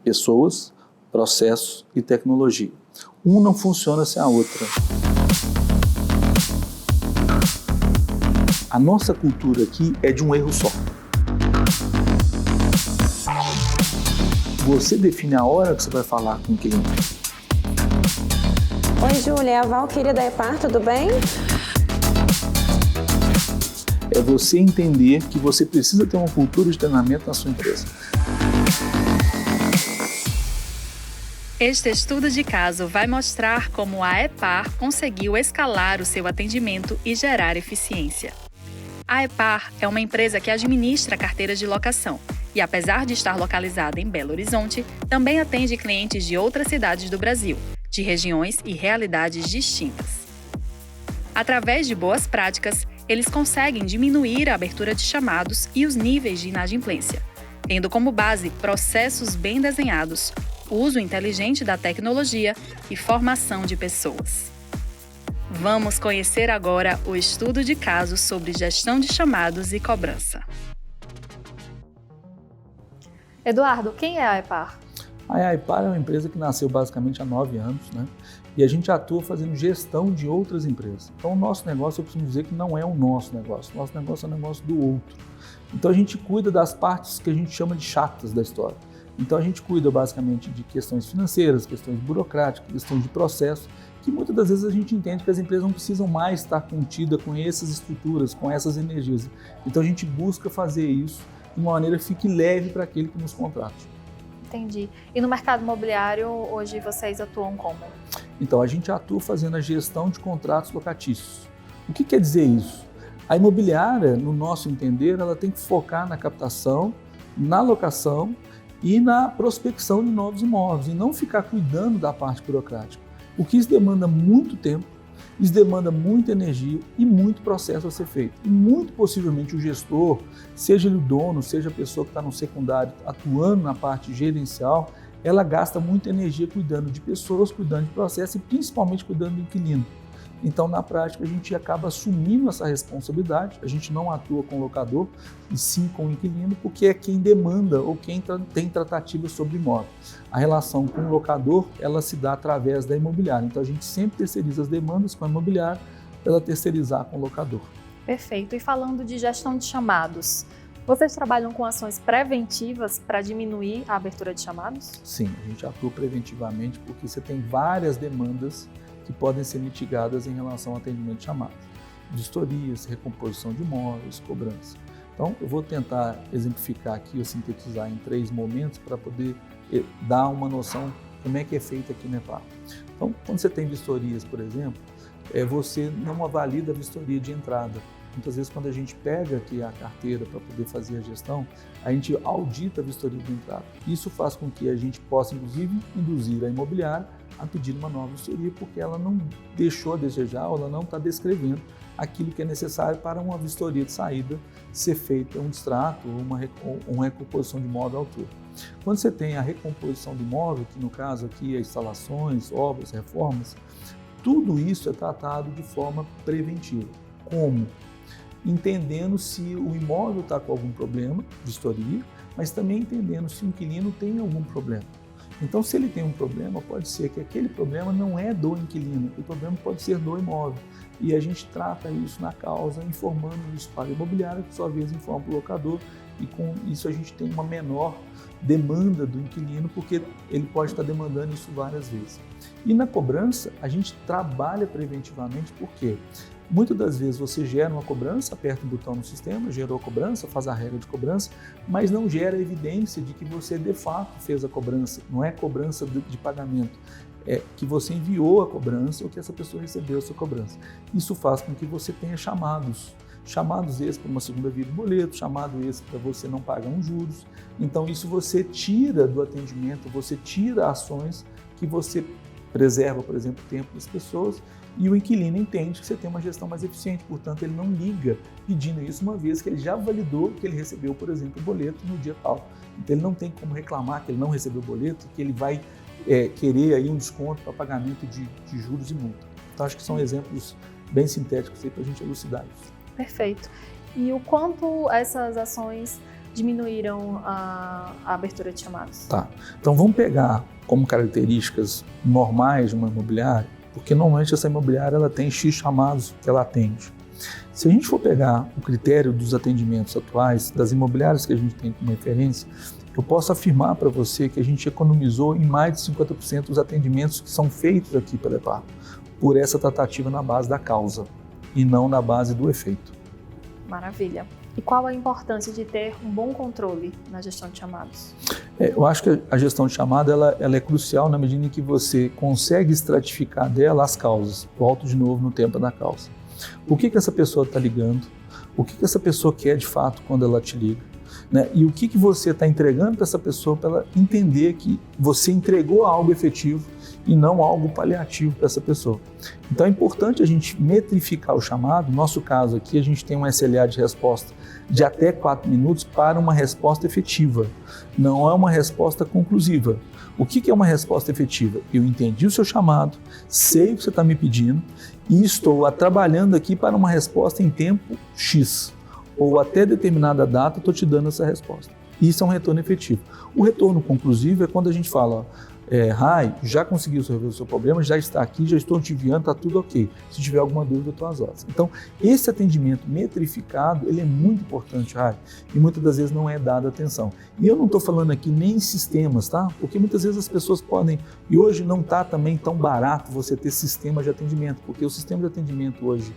pessoas, processos e tecnologia. Um não funciona sem a outra. A nossa cultura aqui é de um erro só. Você define a hora que você vai falar com o cliente. Oi, Júlia, é a Valquíria da EPAR, tudo bem? É você entender que você precisa ter uma cultura de treinamento na sua empresa. Este estudo de caso vai mostrar como a EPAR conseguiu escalar o seu atendimento e gerar eficiência. A EPAR é uma empresa que administra carteiras de locação e, apesar de estar localizada em Belo Horizonte, também atende clientes de outras cidades do Brasil, de regiões e realidades distintas. Através de boas práticas, eles conseguem diminuir a abertura de chamados e os níveis de inadimplência, tendo como base processos bem desenhados, uso inteligente da tecnologia e formação de pessoas. Vamos conhecer agora o estudo de casos sobre gestão de chamados e cobrança. Eduardo, quem é a EPAR? A EPAR é uma empresa que nasceu basicamente há 9 anos, né? E a gente atua fazendo gestão de outras empresas. Então o nosso negócio, eu costumo dizer que não é o nosso negócio é o negócio do outro. Então a gente cuida das partes que a gente chama de chatas da história. Então a gente cuida basicamente de questões financeiras, questões burocráticas, questões de processo, que muitas das vezes a gente entende que as empresas não precisam mais estar contidas com essas estruturas, com essas energias. Então a gente busca fazer isso de uma maneira que fique leve para aquele que nos contrata. Entendi. E no mercado imobiliário, hoje vocês atuam como? Então a gente atua fazendo a gestão de contratos locatícios. O que quer dizer isso? A imobiliária, no nosso entender, ela tem que focar na captação, na locação e na prospecção de novos imóveis, e não ficar cuidando da parte burocrática. O que isso demanda muito tempo, isso demanda muita energia e muito processo a ser feito. E muito possivelmente o gestor, seja ele o dono, seja a pessoa que está no secundário atuando na parte gerencial, ela gasta muita energia cuidando de pessoas, cuidando de processo e principalmente cuidando do inquilino. Então, na prática, a gente acaba assumindo essa responsabilidade, a gente não atua com o locador, e sim com o inquilino, porque é quem demanda ou quem tem tratativa sobre o imóvel. A relação com o locador, ela se dá através da imobiliária. Então, a gente sempre terceiriza as demandas com a imobiliária, ela terceirizar com o locador. Perfeito. E falando de gestão de chamados, vocês trabalham com ações preventivas para diminuir a abertura de chamados? Sim, a gente atua preventivamente porque você tem várias demandas que podem ser mitigadas em relação ao atendimento de chamadas. Vistorias, recomposição de imóveis, cobrança. Então, eu vou tentar exemplificar aqui ou sintetizar em 3 momentos para poder dar uma noção como é que é feito aqui na EPAR. Então, quando você tem vistorias, por exemplo, você não avalida a vistoria de entrada. Muitas vezes, quando a gente pega aqui a carteira para poder fazer a gestão, a gente audita a vistoria de entrada. Isso faz com que a gente possa, inclusive, induzir a imobiliária a pedir uma nova vistoria, porque ela não deixou a desejar, ou ela não está descrevendo aquilo que é necessário para uma vistoria de saída ser feita, um distrato ou uma recomposição de imóvel à altura. Quando você tem a recomposição do imóvel, que no caso aqui é instalações, obras, reformas, tudo isso é tratado de forma preventiva. Como? Entendendo se o imóvel está com algum problema, vistoria, mas também entendendo se o inquilino tem algum problema. Então, se ele tem um problema, pode ser que aquele problema não é do inquilino, o problema pode ser do imóvel. E a gente trata isso na causa, informando isso para a imobiliária, que por sua vez informa para o locador, e com isso a gente tem uma menor demanda do inquilino, porque ele pode estar demandando isso várias vezes. E na cobrança, a gente trabalha preventivamente, porque muitas das vezes você gera uma cobrança, aperta um botão no sistema, gerou a cobrança, faz a regra de cobrança, mas não gera evidência de que você de fato fez a cobrança, não é cobrança de pagamento, é que você enviou a cobrança ou que essa pessoa recebeu a sua cobrança. Isso faz com que você tenha chamados esses para uma segunda via de boleto, chamado esse para você não pagar uns juros. Então isso você tira do atendimento, você tira ações que você preserva, por exemplo, o tempo das pessoas, e o inquilino entende que você tem uma gestão mais eficiente, portanto ele não liga pedindo isso, uma vez que ele já validou que ele recebeu, por exemplo, o boleto no dia tal. Então ele não tem como reclamar que ele não recebeu o boleto, que ele vai querer aí um desconto para pagamento de juros e multa. Então acho que são exemplos bem sintéticos aí para a gente elucidar isso. Perfeito. E o quanto essas ações diminuíram a abertura de chamados? Tá. Então vamos pegar como características normais de uma imobiliária, porque normalmente essa imobiliária ela tem X chamados que ela atende. Se a gente for pegar o critério dos atendimentos atuais, das imobiliárias que a gente tem como referência, eu posso afirmar para você que a gente economizou em mais de 50% os atendimentos que são feitos aqui pela EPAR, por essa tratativa na base da causa e não na base do efeito. Maravilha. E qual a importância de ter um bom controle na gestão de chamados? Eu acho que a gestão de chamada ela é crucial na medida em que você consegue estratificar dela as causas. Volto de novo no tempo da causa. O que essa pessoa está ligando? O que essa pessoa quer de fato quando ela te liga? Né? E o que você está entregando para essa pessoa para ela entender que você entregou algo efetivo e não algo paliativo para essa pessoa. Então é importante a gente metrificar o chamado. No nosso caso aqui, a gente tem um SLA de resposta de até 4 minutos para uma resposta efetiva. Não é uma resposta conclusiva. O que é uma resposta efetiva? Eu entendi o seu chamado, sei o que você está me pedindo e estou trabalhando aqui para uma resposta em tempo X. Ou até determinada data, estou te dando essa resposta. Isso é um retorno efetivo. O retorno conclusivo é quando a gente fala, Rai, já conseguiu resolver o seu problema, já está aqui, já estou te enviando, está tudo ok. Se tiver alguma dúvida, eu estou às ordens. Então, esse atendimento metrificado, ele é muito importante, Rai, e muitas das vezes não é dada atenção. E eu não estou falando aqui nem em sistemas, tá? Porque muitas vezes as pessoas podem, e hoje não está também tão barato você ter sistema de atendimento, porque o sistema de atendimento hoje,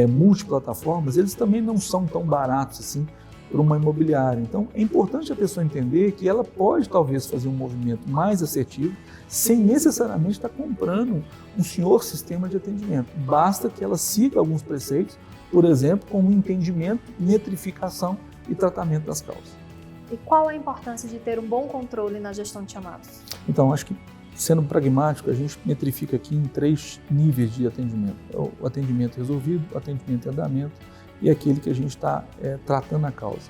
multiplataformas, eles também não são tão baratos assim para uma imobiliária. Então, é importante a pessoa entender que ela pode talvez fazer um movimento mais assertivo sem necessariamente estar comprando um senhor sistema de atendimento. Basta que ela siga alguns preceitos, por exemplo, como entendimento, metrificação e tratamento das causas. E qual a importância de ter um bom controle na gestão de chamados? Então, acho que sendo pragmático, a gente metrifica aqui em 3 níveis de atendimento. O atendimento resolvido, o atendimento em andamento e aquele que a gente está tratando a causa.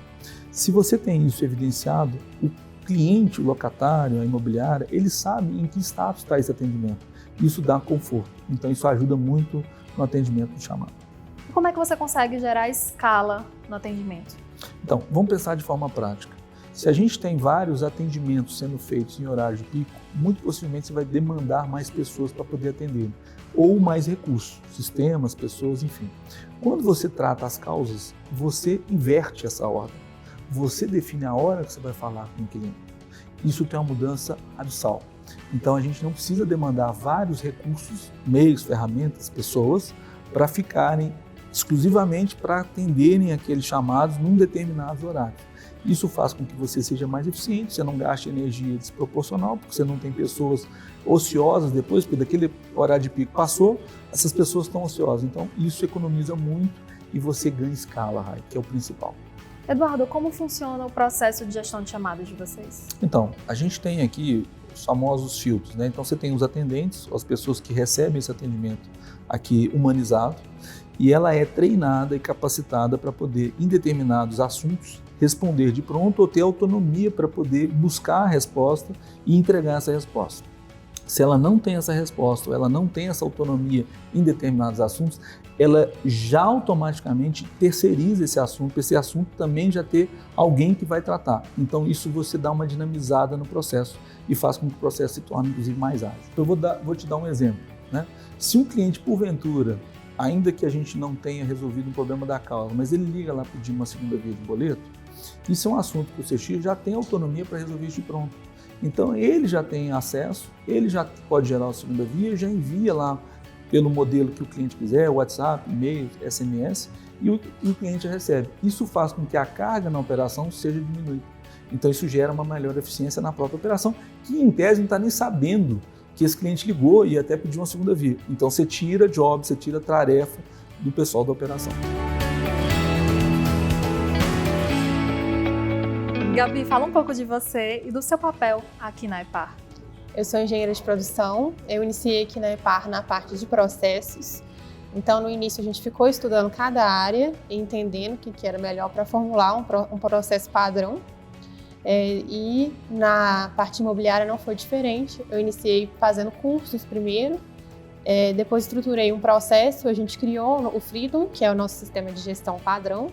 Se você tem isso evidenciado, o cliente, o locatário, a imobiliária, ele sabe em que status está esse atendimento. Isso dá conforto. Então, isso ajuda muito no atendimento de chamada. E como é que você consegue gerar escala no atendimento? Então, vamos pensar de forma prática. Se a gente tem vários atendimentos sendo feitos em horário de pico, muito possivelmente você vai demandar mais pessoas para poder atender, ou mais recursos, sistemas, pessoas, enfim. Quando você trata as causas, você inverte essa ordem. Você define a hora que você vai falar com o cliente. Isso tem uma mudança abissal. Então a gente não precisa demandar vários recursos, meios, ferramentas, pessoas, para ficarem exclusivamente para atenderem aqueles chamados num determinado horário. Isso faz com que você seja mais eficiente, você não gaste energia desproporcional, porque você não tem pessoas ociosas depois, porque daquele horário de pico passou, essas pessoas estão ociosas. Então, isso economiza muito e você ganha escala, Rai, que é o principal. Eduardo, como funciona o processo de gestão de chamadas de vocês? Então, a gente tem aqui os famosos filtros, né? Então, você tem os atendentes, as pessoas que recebem esse atendimento aqui humanizado, e ela é treinada e capacitada para poder, em determinados assuntos, responder de pronto ou ter autonomia para poder buscar a resposta e entregar essa resposta. Se ela não tem essa resposta, ou ela não tem essa autonomia em determinados assuntos, ela já automaticamente terceiriza esse assunto também já ter alguém que vai tratar. Então isso você dá uma dinamizada no processo e faz com que o processo se torne inclusive mais ágil. Eu vou te dar um exemplo, né? Se um cliente porventura, ainda que a gente não tenha resolvido um problema da causa, mas ele liga lá pedindo uma segunda via de boleto, isso é um assunto que o CX já tem autonomia para resolver isso de pronto. Então ele já tem acesso, ele já pode gerar a segunda via, já envia lá pelo modelo que o cliente quiser, WhatsApp, e-mail, SMS, e o cliente recebe. Isso faz com que a carga na operação seja diminuída. Então isso gera uma melhor eficiência na própria operação, que em tese não está nem sabendo que esse cliente ligou e até pediu uma segunda via. Então você tira job, você tira tarefa do pessoal da operação. Gabi, fala um pouco de você e do seu papel aqui na EPAR. Eu sou engenheira de produção, eu iniciei aqui na EPAR na parte de processos. Então, no início, a gente ficou estudando cada área e entendendo o que era melhor para formular um processo padrão. E na parte imobiliária não foi diferente. Eu iniciei fazendo cursos primeiro, depois estruturei um processo, a gente criou o Freedom, que é o nosso sistema de gestão padrão.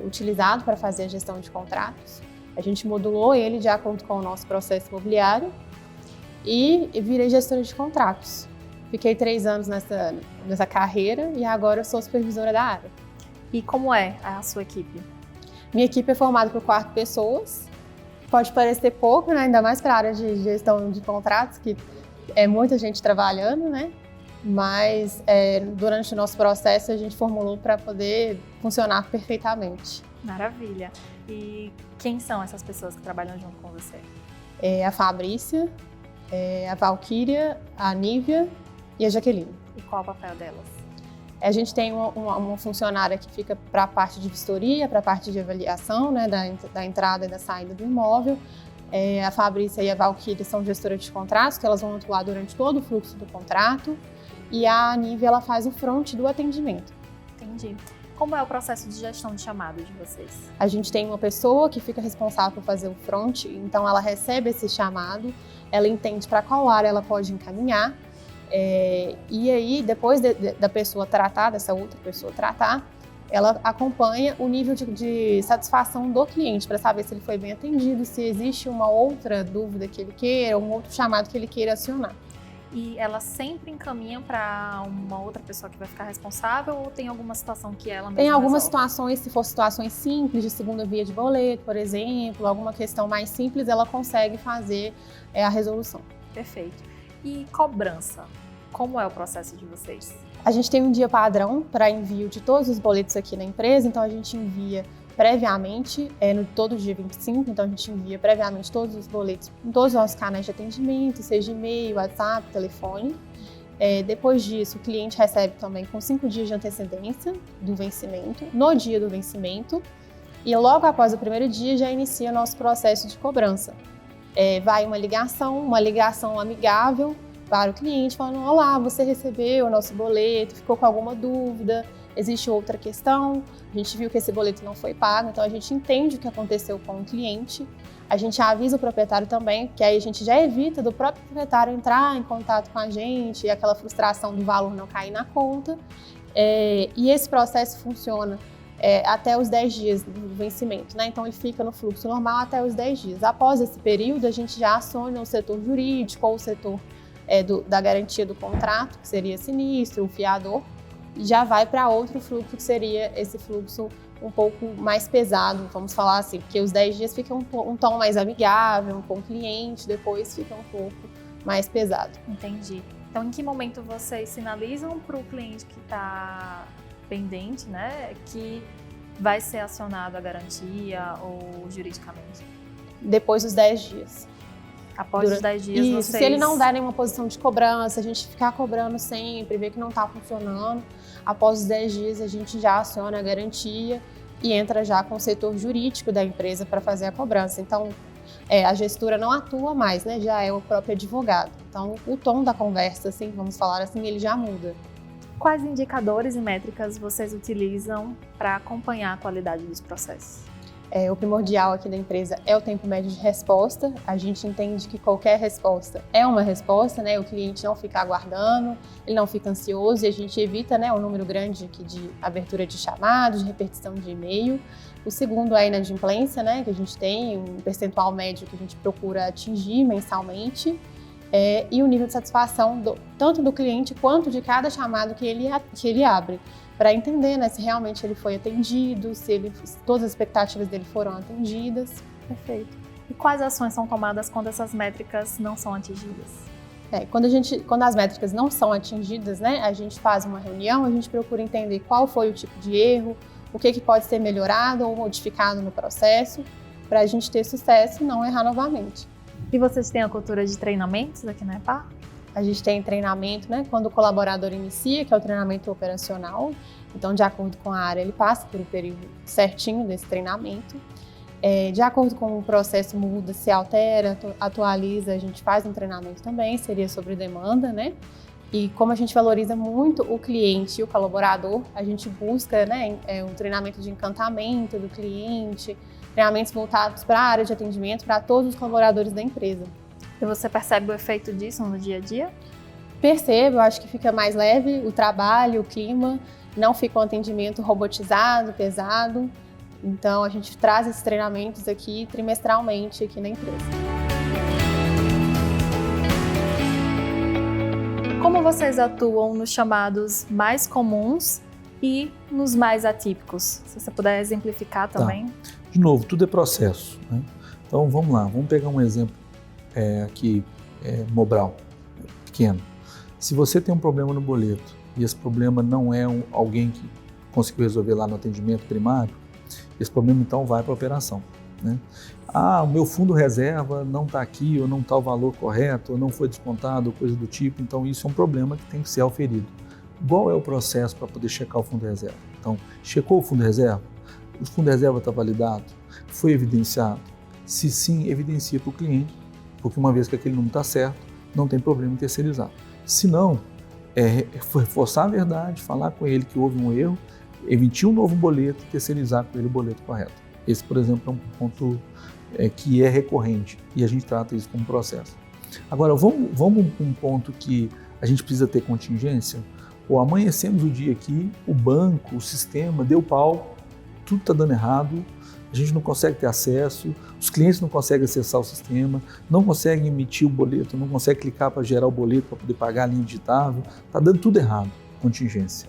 utilizado para fazer a gestão de contratos. A gente modulou ele de acordo com o nosso processo imobiliário e virei gestora de contratos. Fiquei 3 anos nessa carreira e agora eu sou supervisora da área. E como é a sua equipe? Minha equipe é formada por 4 pessoas. Pode parecer pouco, né? Ainda mais para a área de gestão de contratos, que é muita gente trabalhando, né? Mas durante o nosso processo a gente formulou para poder funcionar perfeitamente. Maravilha. E quem são essas pessoas que trabalham junto com você? A Fabrícia, a Valquíria, a Nívia e a Jaqueline. E qual o papel delas? A gente tem uma funcionária que fica para a parte de vistoria, para a parte de avaliação, né, da entrada e da saída do imóvel. A Fabrícia e a Valquíria são gestoras de contratos, que elas vão atuar durante todo o fluxo do contrato. E a Nívia, ela faz o front do atendimento. Entendi. Como é o processo de gestão de chamado de vocês? A gente tem uma pessoa que fica responsável por fazer o front, então ela recebe esse chamado, ela entende para qual área ela pode encaminhar, e aí depois da pessoa tratar, dessa outra pessoa tratar, ela acompanha o nível de satisfação do cliente para saber se ele foi bem atendido, se existe uma outra dúvida que ele queira, um outro chamado que ele queira acionar. E ela sempre encaminha para uma outra pessoa que vai ficar responsável ou tem alguma situação que ela mesma Tem algumas resolve? situações, se for situações simples, de segunda via de boleto, por exemplo, alguma questão mais simples, ela consegue fazer a resolução. Perfeito. E cobrança? Como é o processo de vocês? A gente tem um dia padrão para envio de todos os boletos aqui na empresa, então a gente envia previamente, no todo dia 25, então a gente envia previamente todos os boletos em todos os nossos canais de atendimento, seja e-mail, WhatsApp, telefone. Depois disso, o cliente recebe também com 5 dias de antecedência do vencimento, no dia do vencimento, e logo após o primeiro dia já inicia o nosso processo de cobrança. Vai uma ligação amigável para o cliente, falando: olá, você recebeu o nosso boleto, ficou com alguma dúvida? Existe outra questão, a gente viu que esse boleto não foi pago, então a gente entende o que aconteceu com o cliente, a gente avisa o proprietário também, que aí a gente já evita do próprio proprietário entrar em contato com a gente e aquela frustração do valor não cair na conta. E esse processo funciona até os 10 dias do vencimento, né? Então ele fica no fluxo normal até os 10 dias. Após esse período, a gente já aciona o setor jurídico ou o setor da garantia do contrato, que seria sinistro, o fiador, e já vai para outro fluxo, que seria esse fluxo um pouco mais pesado, vamos falar assim, porque os 10 dias fica um tom mais amigável com o cliente, depois fica um pouco mais pesado. Entendi. Então, em que momento vocês sinalizam para o cliente que está pendente, né, que vai ser acionado a garantia ou juridicamente? Depois dos 10 dias. Após os 10 dias, Isso, se ele não der nenhuma posição de cobrança, a gente ficar cobrando sempre, ver que não está funcionando, após os 10 dias a gente já aciona a garantia e entra já com o setor jurídico da empresa para fazer a cobrança. Então, a gestora não atua mais, né? Já é o próprio advogado. Então, o tom da conversa, assim, vamos falar assim, ele já muda. Quais indicadores e métricas vocês utilizam para acompanhar a qualidade dos processos? O primordial aqui da empresa é o tempo médio de resposta. A gente entende que qualquer resposta é uma resposta, né? O cliente não fica aguardando, ele não fica ansioso e a gente evita, né, um número grande aqui de abertura de chamados, de repetição de e-mail. O segundo é a inadimplência, né, que a gente tem um percentual médio que a gente procura atingir mensalmente. E o nível de satisfação tanto do cliente quanto de cada chamado que ele abre, para entender, né, se realmente ele foi atendido, se todas as expectativas dele foram atendidas. Perfeito. E quais ações são tomadas quando essas métricas não são atingidas? Quando as métricas não são atingidas, né, a gente faz uma reunião, a gente procura entender qual foi o tipo de erro, o que pode ser melhorado ou modificado no processo, para a gente ter sucesso e não errar novamente. E vocês têm a cultura de treinamentos aqui na EPAR? A gente tem treinamento, né, quando o colaborador inicia, que é o treinamento operacional. Então, de acordo com a área, ele passa por um período certinho desse treinamento. De acordo com o processo muda, se altera, atualiza, a gente faz um treinamento também, seria sobre demanda, né? E como a gente valoriza muito o cliente e o colaborador, a gente busca, né, um treinamento de encantamento do cliente, treinamentos voltados para a área de atendimento para todos os colaboradores da empresa. E você percebe o efeito disso no dia a dia? Percebo, eu acho que fica mais leve o trabalho, o clima, não fica um atendimento robotizado, pesado. Então, a gente traz esses treinamentos aqui trimestralmente aqui na empresa. Como vocês atuam nos chamados mais comuns e nos mais atípicos? Se você puder exemplificar também. Tá. De novo, tudo é processo, né? Então, vamos lá, vamos pegar um exemplo aqui, Mobral, pequeno. Se você tem um problema no boleto e esse problema não é alguém que conseguiu resolver lá no atendimento primário, esse problema então vai para a operação, né? O meu fundo reserva não está aqui, ou não está o valor correto, ou não foi descontado, coisa do tipo, então isso é um problema que tem que ser auferido. Qual é o processo para poder checar o fundo reserva? Então, checou o fundo reserva? O fundo reserva está validado? Foi evidenciado? Se sim, evidencia para o cliente, porque uma vez que aquele número está certo, não tem problema em terceirizar. Se não, reforçar a verdade, falar com ele que houve um erro, emitir um novo boleto e terceirizar com ele o boleto correto. Esse, por exemplo, é um ponto que é recorrente e a gente trata isso como processo. Agora, vamos para um ponto que a gente precisa ter contingência. Amanhecemos o dia aqui, o banco, o sistema deu pau, tudo está dando errado, a gente não consegue ter acesso, os clientes não conseguem acessar o sistema, não conseguem emitir o boleto, não conseguem clicar para gerar o boleto para poder pagar a linha digitável, está dando tudo errado. Contingência.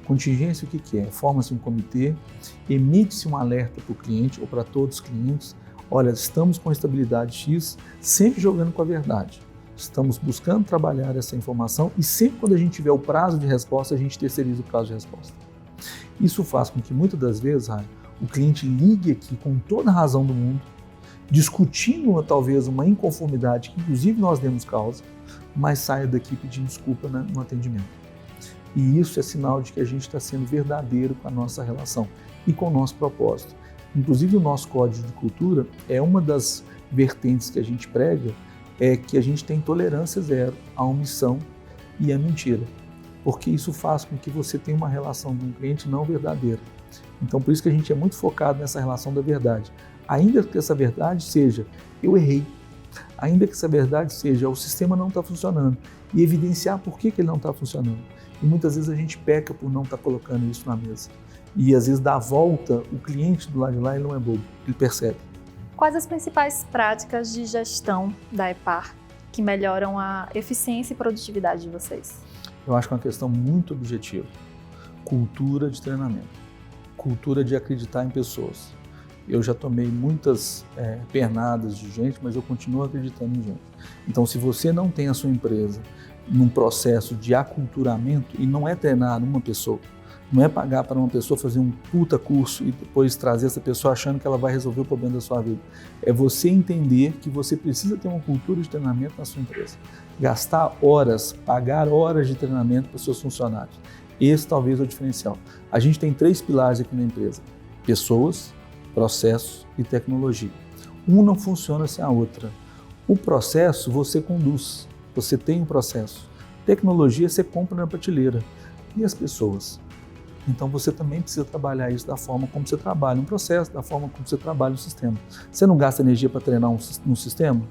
Contingência, o que é? Forma-se um comitê, emite-se um alerta para o cliente ou para todos os clientes. Olha, estamos com estabilidade X, sempre jogando com a verdade. Estamos buscando trabalhar essa informação e sempre quando a gente tiver o prazo de resposta, a gente terceiriza o prazo de resposta. Isso faz com que muitas das vezes, o cliente ligue aqui com toda a razão do mundo, discutindo talvez uma inconformidade que inclusive nós demos causa, mas saia daqui pedindo desculpa no atendimento. E isso é sinal de que a gente está sendo verdadeiro com a nossa relação e com o nosso propósito. Inclusive o nosso código de cultura é uma das vertentes que a gente prega, é que a gente tem tolerância zero à omissão e à mentira, porque isso faz com que você tenha uma relação com o cliente não verdadeira. Então por isso que a gente é muito focado nessa relação da verdade. Ainda que essa verdade seja, eu errei, ainda que essa verdade seja, o sistema não está funcionando, e evidenciar por que ele não está funcionando. E muitas vezes a gente peca por não estar colocando isso na mesa. E às vezes dá a volta, o cliente do lado de lá ele não é bobo, ele percebe. Quais as principais práticas de gestão da EPAR que melhoram a eficiência e produtividade de vocês? Eu acho que é uma questão muito objetiva. Cultura de treinamento, cultura de acreditar em pessoas. Eu já tomei muitas pernadas de gente, mas eu continuo acreditando em gente. Então, se você não tem a sua empresa num processo de aculturamento, e não é treinar uma pessoa, não é pagar para uma pessoa fazer um puta curso e depois trazer essa pessoa achando que ela vai resolver o problema da sua vida. É você entender que você precisa ter uma cultura de treinamento na sua empresa. Gastar horas, pagar horas de treinamento para os seus funcionários. Esse talvez é o diferencial. A gente tem 3 pilares aqui na empresa: pessoas, processos e tecnologia. Um não funciona sem a outra. O processo você conduz, você tem um processo. Tecnologia você compra na prateleira. E as pessoas? Então você também precisa trabalhar isso da forma como você trabalha um processo, da forma como você trabalha um sistema. Você não gasta energia para treinar um sistema?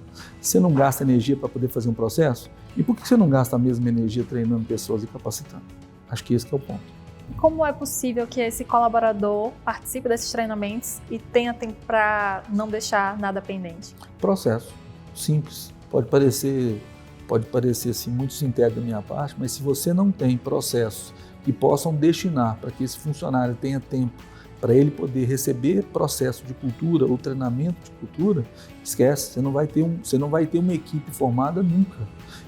Você não gasta energia para poder fazer um processo? E por que você não gasta a mesma energia treinando pessoas e capacitando? Acho que esse que é o ponto. Como é possível que esse colaborador participe desses treinamentos e tenha tempo para não deixar nada pendente? Processo, simples. Pode parecer assim, muito sintético da minha parte, mas se você não tem processos que possam destinar para que esse funcionário tenha tempo para ele poder receber processo de cultura ou treinamento de cultura, esquece, você não vai ter uma equipe formada nunca.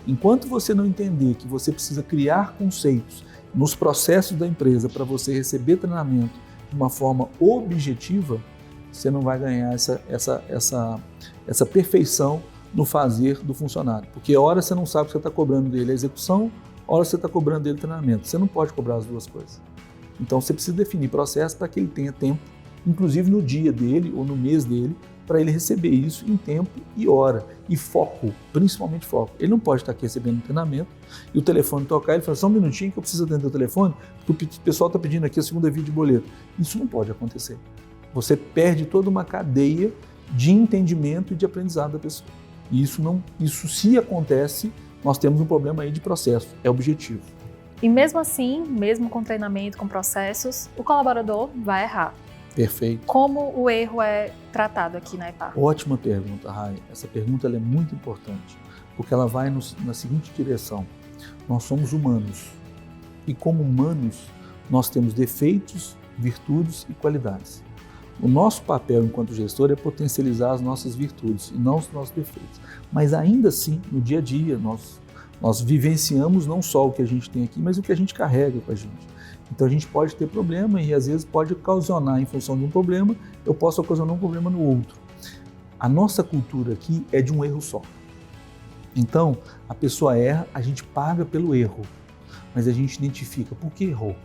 Enquanto você não entender que você precisa criar conceitos nos processos da empresa para você receber treinamento de uma forma objetiva, você não vai ganhar essa perfeição no fazer do funcionário. Porque a hora você não sabe que você está cobrando dele a execução, a hora você está cobrando dele treinamento. Você não pode cobrar as duas coisas. Então você precisa definir processo para que ele tenha tempo, inclusive no dia dele ou no mês dele, para ele receber isso em tempo e hora. E foco, principalmente foco. Ele não pode estar aqui recebendo treinamento e o telefone tocar e ele fala, só um minutinho que eu preciso atender o telefone, porque o pessoal está pedindo aqui a segunda via de boleto. Isso não pode acontecer. Você perde toda uma cadeia de entendimento e de aprendizado da pessoa. E isso se acontece, nós temos um problema aí de processo, é objetivo. E mesmo assim, mesmo com treinamento, com processos, o colaborador vai errar. Perfeito. Como o erro é tratado aqui na EPAR? Ótima pergunta, Rai. Essa pergunta ela é muito importante, porque ela vai na seguinte direção. Nós somos humanos e como humanos nós temos defeitos, virtudes e qualidades. O nosso papel enquanto gestor é potencializar as nossas virtudes e não os nossos defeitos. Mas ainda assim, no dia a dia, nós vivenciamos não só o que a gente tem aqui, mas o que a gente carrega com a gente. Então a gente pode ter problema e às vezes pode ocasionar, em função de um problema, eu posso ocasionar um problema no outro. A nossa cultura aqui é de um erro só. Então, a pessoa erra, a gente paga pelo erro, mas a gente identifica por que errou.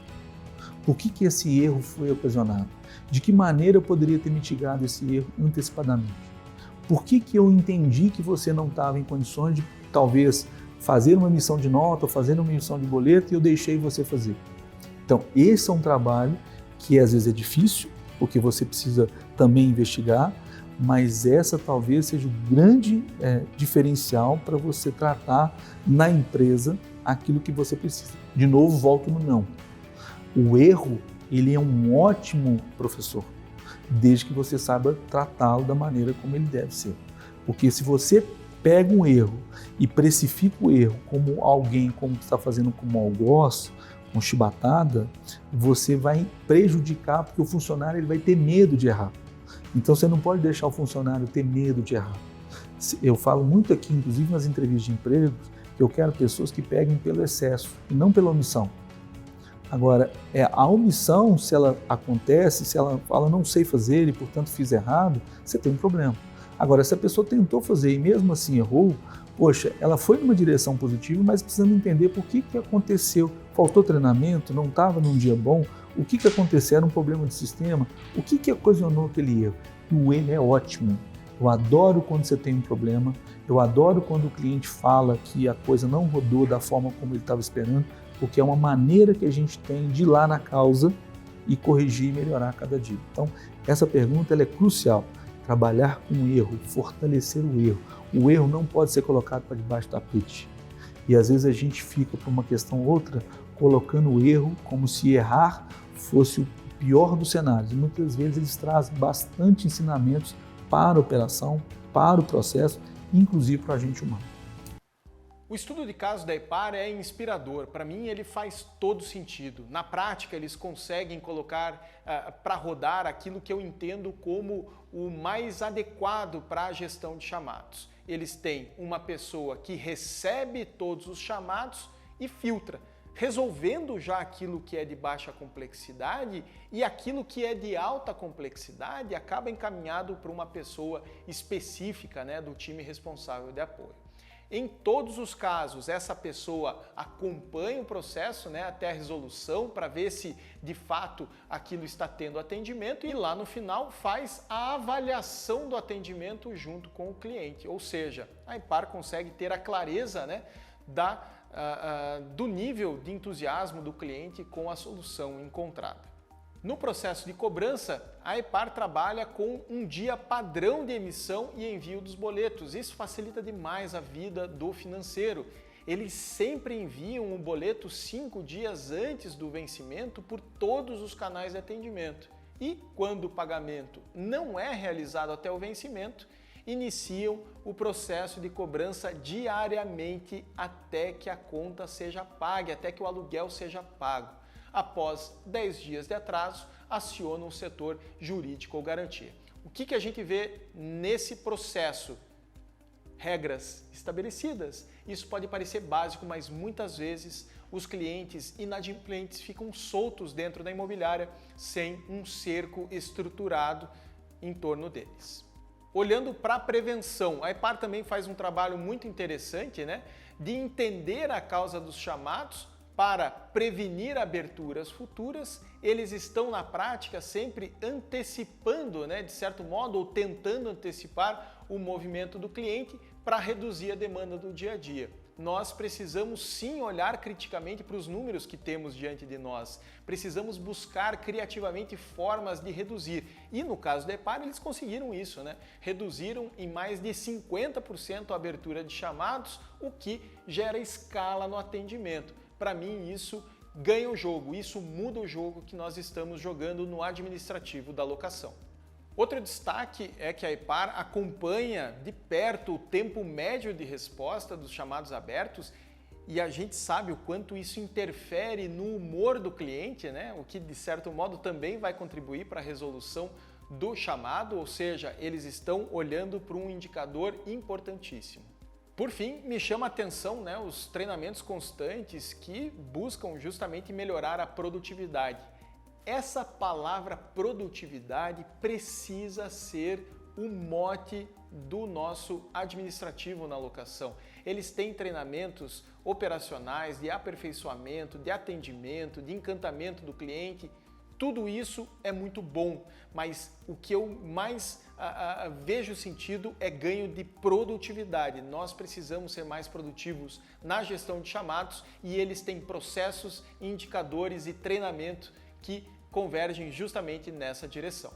Por que esse erro foi ocasionado? De que maneira eu poderia ter mitigado esse erro antecipadamente? Por que eu entendi que você não estava em condições de, talvez, fazer uma emissão de nota ou fazer uma emissão de boleto e eu deixei você fazer? Então, esse é um trabalho que às vezes é difícil, porque você precisa também investigar, mas essa talvez seja o grande diferencial para você tratar na empresa aquilo que você precisa. De novo, volto no não. O erro, ele é um ótimo professor, desde que você saiba tratá-lo da maneira como ele deve ser. Porque se você pega um erro e precifica o erro como alguém, como está fazendo com mau gosto, com chibatada, você vai prejudicar, porque o funcionário ele vai ter medo de errar. Então você não pode deixar o funcionário ter medo de errar. Eu falo muito aqui, inclusive nas entrevistas de emprego, que eu quero pessoas que peguem pelo excesso e não pela omissão. Agora, a omissão, se ela acontece, se ela fala não sei fazer e portanto fiz errado, você tem um problema. Agora, se a pessoa tentou fazer e mesmo assim errou, poxa, ela foi numa direção positiva, mas precisando entender por que aconteceu. Faltou treinamento, não estava num dia bom, o que aconteceu, era um problema de sistema, o que ocasionou aquele erro? E o erro é ótimo. Eu adoro quando você tem um problema, eu adoro quando o cliente fala que a coisa não rodou da forma como ele estava esperando, porque é uma maneira que a gente tem de ir lá na causa e corrigir e melhorar a cada dia. Então, essa pergunta ela é crucial. Trabalhar com o erro, fortalecer o erro. O erro não pode ser colocado para debaixo do tapete. E às vezes a gente fica, por uma questão ou outra, colocando o erro como se errar fosse o pior dos cenários. E muitas vezes eles trazem bastante ensinamentos para a operação, para o processo, inclusive para a gente humano. O estudo de caso da EPAR é inspirador. Para mim, ele faz todo sentido. Na prática, eles conseguem colocar para rodar aquilo que eu entendo como o mais adequado para a gestão de chamados. Eles têm uma pessoa que recebe todos os chamados e filtra, resolvendo já aquilo que é de baixa complexidade e aquilo que é de alta complexidade acaba encaminhado para uma pessoa específica, né, do time responsável de apoio. Em todos os casos, essa pessoa acompanha o processo, né, até a resolução para ver se de fato aquilo está tendo atendimento e lá no final faz a avaliação do atendimento junto com o cliente. Ou seja, a EPAR consegue ter a clareza, né, do nível de entusiasmo do cliente com a solução encontrada. No processo de cobrança, a EPAR trabalha com um dia padrão de emissão e envio dos boletos. Isso facilita demais a vida do financeiro. Eles sempre enviam o boleto 5 dias antes do vencimento por todos os canais de atendimento. E quando o pagamento não é realizado até o vencimento, iniciam o processo de cobrança diariamente até que a conta seja paga, até que o aluguel seja pago. Após 10 dias de atraso, acionam o setor jurídico ou garantia. O que a gente vê nesse processo? Regras estabelecidas. Isso pode parecer básico, mas muitas vezes os clientes inadimplentes ficam soltos dentro da imobiliária sem um cerco estruturado em torno deles. Olhando para a prevenção, a EPAR também faz um trabalho muito interessante, né, de entender a causa dos chamados para prevenir aberturas futuras. Eles estão na prática sempre antecipando, né, de certo modo, ou tentando antecipar o movimento do cliente para reduzir a demanda do dia a dia. nós precisamos sim olhar criticamente para os números que temos diante de nós. Precisamos buscar criativamente formas de reduzir. E no caso da EPAR, eles conseguiram isso, né? Reduziram em mais de 50% a abertura de chamados, o que gera escala no atendimento. Para mim, isso ganha o jogo, isso muda o jogo que nós estamos jogando no administrativo da locação. Outro destaque é que a EPAR acompanha de perto o tempo médio de resposta dos chamados abertos e a gente sabe o quanto isso interfere no humor do cliente, né? O que de certo modo também vai contribuir para a resolução do chamado, ou seja, eles estão olhando para um indicador importantíssimo. Por fim, me chama a atenção, né, os treinamentos constantes que buscam justamente melhorar a produtividade. Essa palavra produtividade precisa ser o mote do nosso administrativo na locação. Eles têm treinamentos operacionais de aperfeiçoamento, de atendimento, de encantamento do cliente. Tudo isso é muito bom, mas o que eu mais vejo sentido é ganho de produtividade. Nós precisamos ser mais produtivos na gestão de chamados e eles têm processos, indicadores e treinamento que convergem justamente nessa direção.